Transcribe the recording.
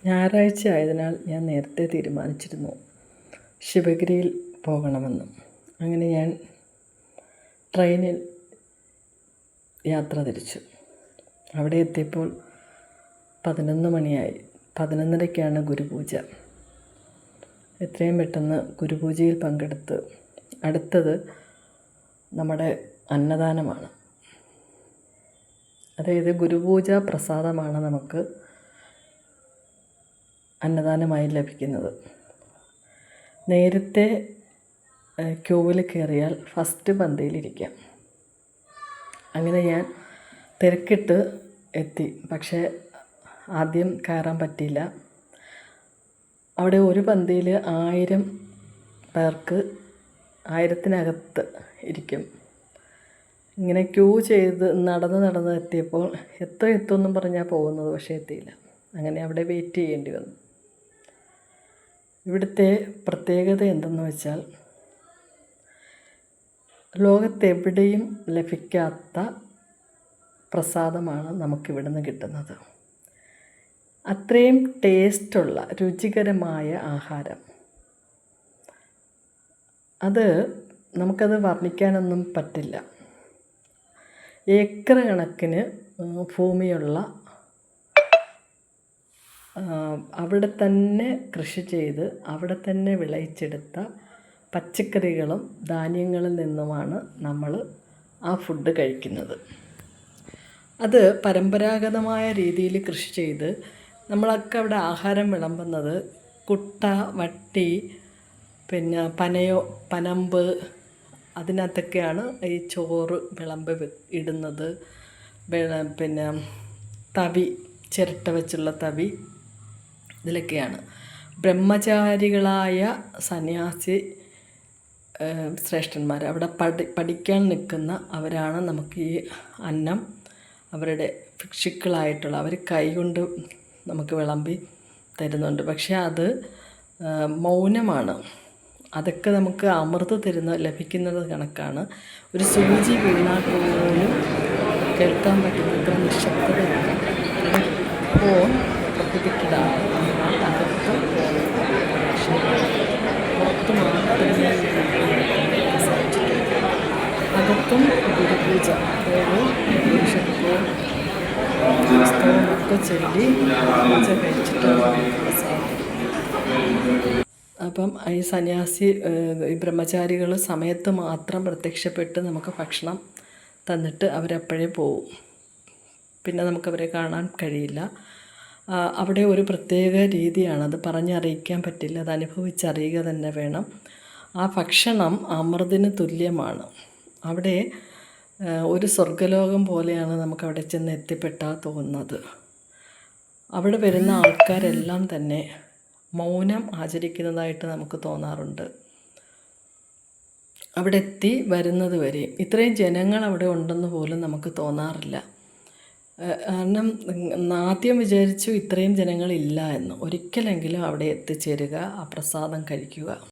ഞായറാഴ്ച ആയതിനാൽ ഞാൻ നേരത്തെ തീരുമാനിച്ചിരുന്നു ശിവഗിരിയിൽ പോകണമെന്ന്. അങ്ങനെ ഞാൻ ട്രെയിനിൽ യാത്ര തിരിച്ചു. അവിടെ എത്തിയപ്പോൾ 11 മണിയായി. 11:30-ക്കാണ് ഗുരുപൂജ. എത്രയും പെട്ടെന്ന് ഗുരുപൂജയിൽ പങ്കെടുത്ത് അടുത്തത് നമ്മുടെ അന്നദാനമാണ്. അതായത് ഗുരുപൂജ പ്രസാദമാണ് നമുക്ക് അന്നദാനമായി ലഭിക്കുന്നത്. നേരത്തെ ക്യൂവിൽ കയറിയാൽ ഫസ്റ്റ് പന്തിയിലിരിക്കാം. അങ്ങനെ ഞാൻ തിരക്കിട്ട് എത്തി. പക്ഷേ ആദ്യം കയറാൻ പറ്റിയില്ല. അവിടെ ഒരു പന്തിയിൽ 1000 പേർക്ക് 1000-നകത്ത് ഇരിക്കും. ഇങ്ങനെ ക്യൂ ചെയ്ത് നടന്ന് എത്തിയപ്പോൾ എത്തുമെന്നും പറഞ്ഞാൽ പോകുന്നത്, പക്ഷേ എത്തിയില്ല. അങ്ങനെ അവിടെ വെയിറ്റ് ചെയ്യേണ്ടി വന്നു. ഇവിടുത്തെ പ്രത്യേകത എന്തെന്ന് വെച്ചാൽ ലോകത്തെവിടെയും ലഭിക്കാത്ത പ്രസാദമാണ് നമുക്കിവിടുന്ന് കിട്ടുന്നത്. അത്രയും ടേസ്റ്റുള്ള രുചികരമായ ആഹാരം. നമുക്കത് വർണ്ണിക്കാനൊന്നും പറ്റില്ല. ഏക്കർ കണക്കിന് ഭൂമിയുള്ള, അവിടെ തന്നെ കൃഷി ചെയ്ത് അവിടെ തന്നെ വിളയിച്ചെടുത്ത പച്ചക്കറികളും ധാന്യങ്ങളിൽ നിന്നുമാണ് നമ്മൾ ആ ഫുഡ് കഴിക്കുന്നത്. അത് പരമ്പരാഗതമായ രീതിയിൽ കൃഷി ചെയ്ത് നമ്മളൊക്കെ അവിടെ ആഹാരം വിളമ്പുന്നത് കുട്ട, വട്ടി, പിന്നെ പനമ്പ്, അതിനകത്തൊക്കെയാണ് ഈ ചോറ് ഇടുന്നത്. പിന്നെ തവി, ചിരട്ട വെച്ചുള്ള തവി, ഇതിലൊക്കെയാണ്. ബ്രഹ്മചാരികളായ സന്യാസി ശ്രേഷ്ഠന്മാർ അവിടെ പഠിക്കാൻ നിൽക്കുന്ന അവരാണ് നമുക്ക് ഈ അന്നം, അവരുടെ ഭിക്ഷുക്കളായിട്ടുള്ള അവർ കൈകൊണ്ട് നമുക്ക് വിളമ്പി തരുന്നുണ്ട്. പക്ഷേ അത് മൗനമാണ്. അതൊക്കെ നമുക്ക് അമൃത് ലഭിക്കുന്നത് കണക്കാണ്. ഒരു സൂചി വീണാൽ പോലും കേൾക്കാൻ പറ്റുന്ന നിശബ്ദതയാണ്. ഫോൺ പ്രൊഹിബിറ്റഡാണ്. അകത്ത് പക്ഷേ പുറത്ത് മാത്രമേ അകത്തും ഗുരുപൂജ, അതായത് പുരുഷത്വവും പുസ്തകമൊക്കെ ചൊല്ലി പൂജ കഴിച്ചിട്ടാണ് സാധിക്കും. അപ്പം ഈ സന്യാസി, ഈ ബ്രഹ്മചാരികൾ സമയത്ത് മാത്രം പ്രത്യക്ഷപ്പെട്ട് നമുക്ക് ഭക്ഷണം തന്നിട്ട് അവരപ്പോഴേ പോവും. പിന്നെ നമുക്കവരെ കാണാൻ കഴിയില്ല. അവിടെ ഒരു പ്രത്യേക രീതിയാണ്, അത് പറഞ്ഞറിയിക്കാൻ പറ്റില്ല. അത് അനുഭവിച്ചറിയുക തന്നെ വേണം. ആ ഭക്ഷണം അമൃതിന് തുല്യമാണ്. അവിടെ ഒരു സ്വർഗ്ഗലോകം പോലെയാണ് നമുക്കവിടെ ചെന്ന് എത്തിപ്പെട്ടാൽ തോന്നുന്നത്. അവിടെ വരുന്ന ആൾക്കാരെല്ലാം തന്നെ മൗനം ആചരിക്കുന്നതായിട്ട് നമുക്ക് തോന്നാറുണ്ട്. അവിടെ എത്തി വരുന്നത് വരെ ഇത്രയും ജനങ്ങൾ അവിടെ ഉണ്ടെന്ന് പോലും നമുക്ക് തോന്നാറില്ല. കാരണം ആദ്യം വിചാരിച്ചു ഇത്രയും ജനങ്ങളില്ല എന്ന്. ഒരിക്കലെങ്കിലും അവിടെ എത്തിച്ചേരുക, ആ പ്രസാദം കഴിക്കുക.